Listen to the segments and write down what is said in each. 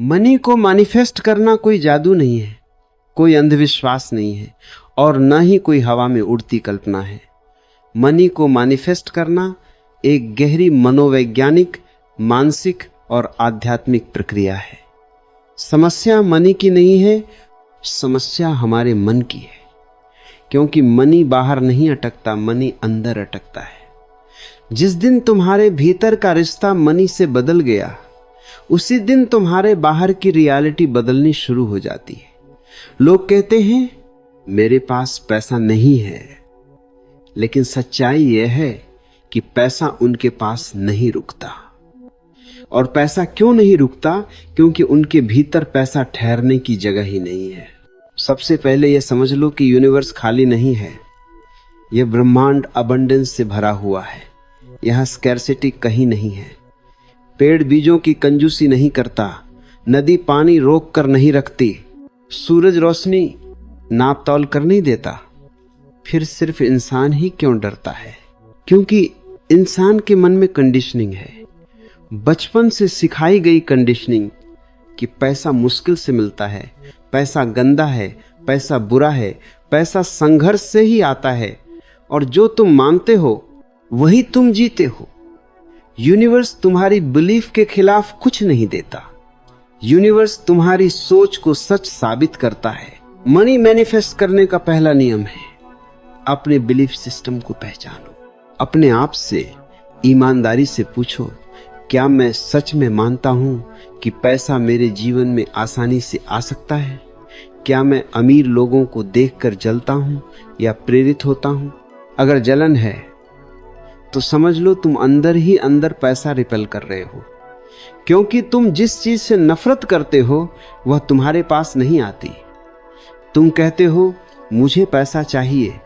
Money को manifest करना कोई जादू नहीं है, कोई अंधविश्वास नहीं है और न ही कोई हवा में उड़ती कल्पना है। मनी को मैनिफेस्ट करना एक गहरी मनोवैज्ञानिक, मानसिक और आध्यात्मिक प्रक्रिया है। समस्या मनी की नहीं है, समस्या हमारे मन की है, क्योंकि मनी बाहर नहीं अटकता, मनी अंदर अटकता है। जिस दिन तुम्हारे भीतर का रिश्ता मनी से बदल गया, उसी दिन तुम्हारे बाहर की रियलिटी बदलनी शुरू हो जाती है। लोग कहते हैं मेरे पास पैसा नहीं है, लेकिन सच्चाई यह है कि पैसा उनके पास नहीं रुकता। और पैसा क्यों नहीं रुकता? क्योंकि उनके भीतर पैसा ठहरने की जगह ही नहीं है। सबसे पहले यह समझ लो कि यूनिवर्स खाली नहीं है। यह ब्रह्मांड अबंडेंस से भरा हुआ है। यहां स्कैर्सिटी कहीं नहीं है। पेड़ बीजों की कंजूसी नहीं करता, नदी पानी रोक कर नहीं रखती, सूरज रोशनी नाप तौल कर नहीं देता। फिर सिर्फ इंसान ही क्यों डरता है? क्योंकि इंसान के मन में कंडीशनिंग है, बचपन से सिखाई गई कंडीशनिंग कि पैसा मुश्किल से मिलता है, पैसा गंदा है, पैसा बुरा है, पैसा संघर्ष से ही आता है और जो तुम मानते हो वही तुम जीते हो। यूनिवर्स तुम्हारी बिलीफ के खिलाफ कुछ नहीं देता। यूनिवर्स तुम्हारी सोच को सच साबित करता है। मनी मैनिफेस्ट करने का पहला नियम है, अपने बिलीफ सिस्टम को पहचानो। अपने आप से ईमानदारी से पूछो, क्या मैं सच में मानता हूं कि पैसा मेरे जीवन में आसानी से आ सकता है? क्या मैं अमीर लोगों को देखकर जलता हूं या प्रेरित होता हूं? अगर जलन है तो समझ लो तुम अंदर ही अंदर पैसा रिपेल कर रहे हो, क्योंकि तुम जिस चीज से नफरत करते हो वह तुम्हारे पास नहीं आती। तुम कहते हो मुझे पैसा चाहिए,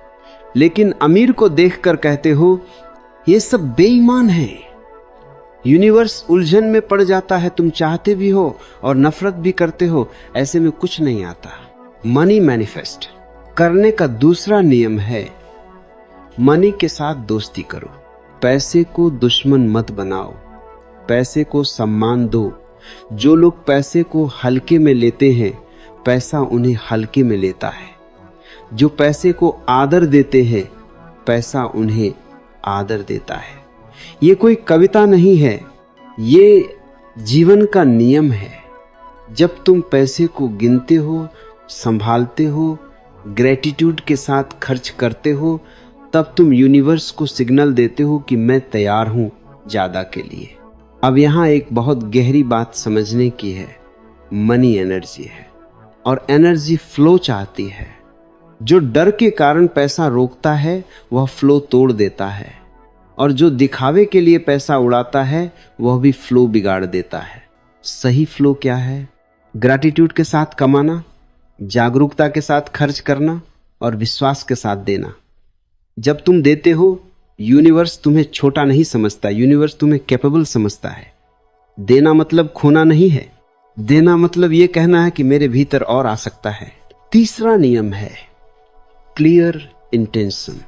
लेकिन अमीर को देखकर कहते हो ये सब बेईमान है। यूनिवर्स उलझन में पड़ जाता है। तुम चाहते भी हो और नफरत भी करते हो, ऐसे में कुछ नहीं आता। मनी मैनिफेस्ट करने का दूसरा नियम है, मनी के साथ दोस्ती करो। पैसे को दुश्मन मत बनाओ, पैसे को सम्मान दो। जो लोग पैसे को हल्के में लेते हैं, पैसा उन्हें हल्के में लेता है। जो पैसे को आदर देते हैं, पैसा उन्हें आदर देता है। ये कोई कविता नहीं है, ये जीवन का नियम है। जब तुम पैसे को गिनते हो, संभालते हो, ग्रेटिट्यूड के साथ खर्च करते हो, तब तुम यूनिवर्स को सिग्नल देते हो कि मैं तैयार हूं ज्यादा के लिए। अब यहां एक बहुत गहरी बात समझने की है। मनी एनर्जी है और एनर्जी फ्लो चाहती है। जो डर के कारण पैसा रोकता है वह फ्लो तोड़ देता है, और जो दिखावे के लिए पैसा उड़ाता है वह भी फ्लो बिगाड़ देता है। सही फ्लो क्या है? ग्रैटिट्यूड के साथ कमाना, जागरूकता के साथ खर्च करना और विश्वास के साथ देना। जब तुम देते हो, यूनिवर्स तुम्हें छोटा नहीं समझता, यूनिवर्स तुम्हें कैपेबल समझता है। देना मतलब खोना नहीं है। देना मतलब यह कहना है कि मेरे भीतर और आ सकता है। तीसरा नियम है क्लियर इंटेंशन।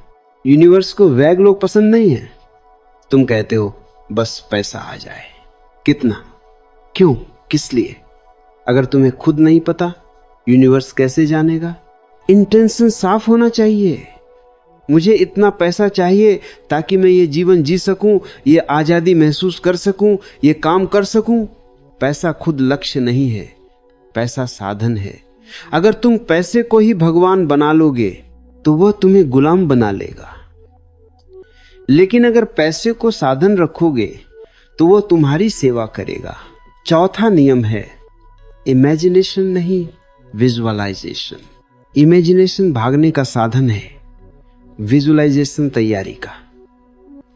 यूनिवर्स को वैग लोग पसंद नहीं है। तुम कहते हो बस पैसा आ जाए। कितना, क्यों, किस लिए? अगर तुम्हें खुद नहीं पता, यूनिवर्स कैसे जानेगा? इंटेंशन साफ होना चाहिए। मुझे इतना पैसा चाहिए ताकि मैं ये जीवन जी सकूं, ये आजादी महसूस कर सकूं, ये काम कर सकूं। पैसा खुद लक्ष्य नहीं है, पैसा साधन है। अगर तुम पैसे को ही भगवान बना लोगे तो वह तुम्हें गुलाम बना लेगा, लेकिन अगर पैसे को साधन रखोगे तो वह तुम्हारी सेवा करेगा। चौथा नियम है इमेजिनेशन नहीं, विजुअलाइजेशन। इमेजिनेशन भागने का साधन है, विजुअलाइजेशन तैयारी का।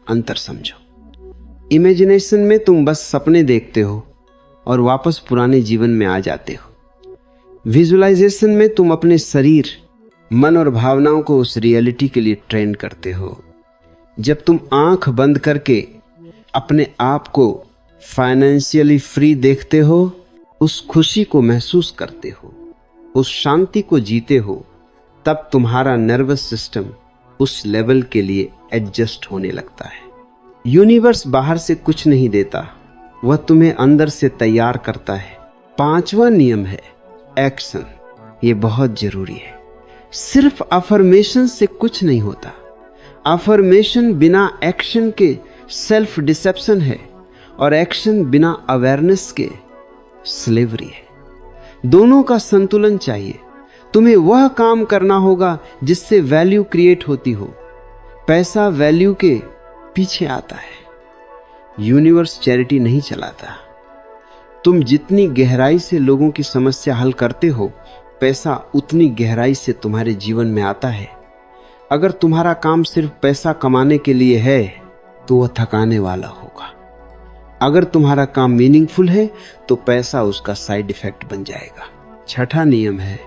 अंतर समझो। इमेजिनेशन में तुम बस सपने देखते हो और वापस पुराने जीवन में आ जाते हो। विजुअलाइजेशन में तुम अपने शरीर, मन और भावनाओं को उस रियलिटी के लिए ट्रेन करते हो। जब तुम आंख बंद करके अपने आप को फाइनेंशियली फ्री देखते हो, उस खुशी को महसूस करते हो, उस शांति को जीते हो, तब तुम्हारा नर्वस सिस्टम उस लेवल के लिए एडजस्ट होने लगता है। यूनिवर्स बाहर से कुछ नहीं देता, वह तुम्हें अंदर से तैयार करता है। 5वां नियम है एक्शन। ये बहुत जरूरी है। सिर्फ अफर्मेशन से कुछ नहीं होता। अफर्मेशन बिना एक्शन के सेल्फ डिसेप्शन है और एक्शन बिना अवेयरनेस के स्लेवरी है। दोनों का संतुलन चाहिए। तुम्हें वह काम करना होगा जिससे वैल्यू क्रिएट होती हो। पैसा वैल्यू के पीछे आता है। यूनिवर्स चैरिटी नहीं चलाता। तुम जितनी गहराई से लोगों की समस्या हल करते हो, पैसा उतनी गहराई से तुम्हारे जीवन में आता है। अगर तुम्हारा काम सिर्फ पैसा कमाने के लिए है तो वह थकाने वाला होगा। अगर तुम्हारा काम मीनिंगफुल है तो पैसा उसका साइड इफेक्ट बन जाएगा। 6वां नियम है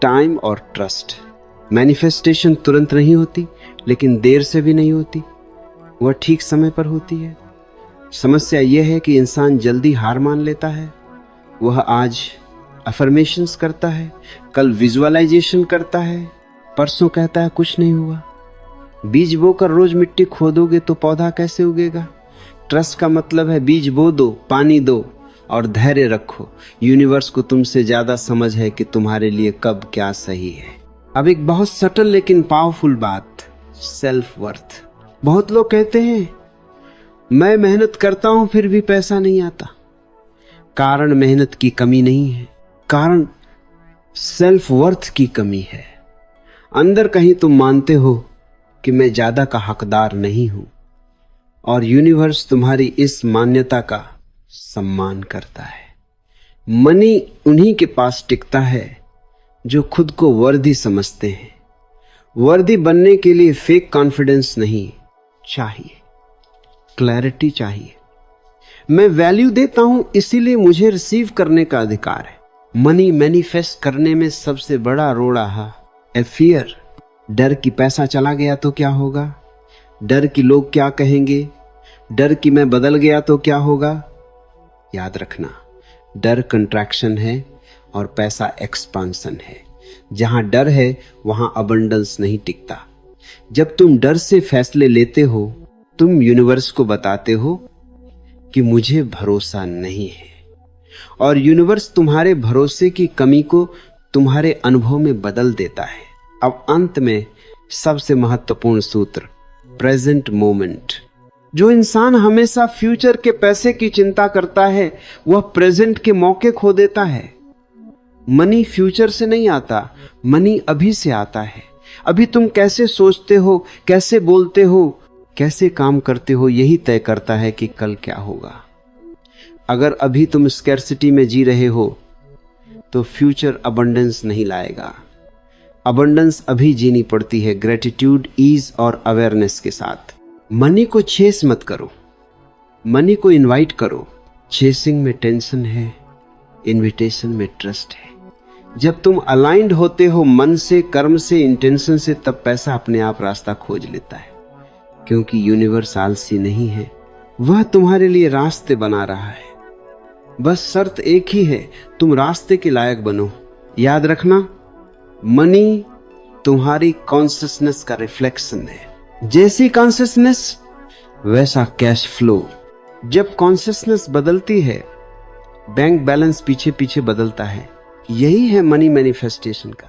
टाइम और ट्रस्ट। मैनिफेस्टेशन तुरंत नहीं होती, लेकिन देर से भी नहीं होती। वह ठीक समय पर होती है। समस्या यह है कि इंसान जल्दी हार मान लेता है। वह आज अफर्मेशंस करता है, कल विजुअलाइजेशन करता है, परसों कहता है कुछ नहीं हुआ। बीज बोकर रोज मिट्टी खोदोगे तो पौधा कैसे उगेगा? ट्रस्ट का मतलब है बीज बो दो, पानी दो और धैर्य रखो। यूनिवर्स को तुमसे ज्यादा समझ है कि तुम्हारे लिए कब क्या सही है। अब एक बहुत सटल लेकिन पावरफुल बात, सेल्फ वर्थ। बहुत लोग कहते हैं मैं मेहनत करता हूं फिर भी पैसा नहीं आता। कारण मेहनत की कमी नहीं है, कारण सेल्फ वर्थ की कमी है। अंदर कहीं तुम मानते हो कि मैं ज्यादा का हकदार नहीं हूं और यूनिवर्स तुम्हारी इस मान्यता का सम्मान करता है। मनी उन्हीं के पास टिकता है जो खुद को वर्दी समझते हैं। वर्दी बनने के लिए फेक कॉन्फिडेंस नहीं चाहिए, क्लैरिटी चाहिए। मैं वैल्यू देता हूं इसीलिए मुझे रिसीव करने का अधिकार है। मनी मैनिफेस्ट करने में सबसे बड़ा रोड़ा है फियर। डर कि पैसा चला गया तो क्या होगा, डर कि लोग क्या कहेंगे, डर कि मैं बदल गया तो क्या होगा। याद रखना, डर कंट्रैक्शन है और पैसा एक्सपांशन है। जहां डर है वहां अबंडेंस नहीं टिकता। जब तुम डर से फैसले लेते हो, तुम यूनिवर्स को बताते हो कि मुझे भरोसा नहीं है, और यूनिवर्स तुम्हारे भरोसे की कमी को तुम्हारे अनुभव में बदल देता है। अब अंत में सबसे महत्वपूर्ण सूत्र, प्रेजेंट मोमेंट। जो इंसान हमेशा फ्यूचर के पैसे की चिंता करता है वह प्रेजेंट के मौके खो देता है। मनी फ्यूचर से नहीं आता, मनी अभी से आता है। अभी तुम कैसे सोचते हो, कैसे बोलते हो, कैसे काम करते हो, यही तय करता है कि कल क्या होगा। अगर अभी तुम स्कैर्सिटी में जी रहे हो तो फ्यूचर अबंडेंस नहीं लाएगा। अबंडेंस अभी जीनी पड़ती है, ग्रेटिट्यूड, ईज और अवेयरनेस के साथ। मनी को चेस मत करो, मनी को इनवाइट करो। चेसिंग में टेंशन है, इनविटेशन में ट्रस्ट है। जब तुम अलाइंड होते हो मन से, कर्म से, इंटेंशन से, तब पैसा अपने आप रास्ता खोज लेता है। क्योंकि यूनिवर्स आलसी नहीं है, वह तुम्हारे लिए रास्ते बना रहा है। बस शर्त एक ही है, तुम रास्ते के लायक बनो। याद रखना, मनी तुम्हारी कॉन्शियसनेस का रिफ्लेक्शन है। जैसी कॉन्शियसनेस वैसा कैश फ्लो। जब कॉन्शियसनेस बदलती है, बैंक बैलेंस पीछे पीछे बदलता है। यही है मनी मैनिफेस्टेशन का।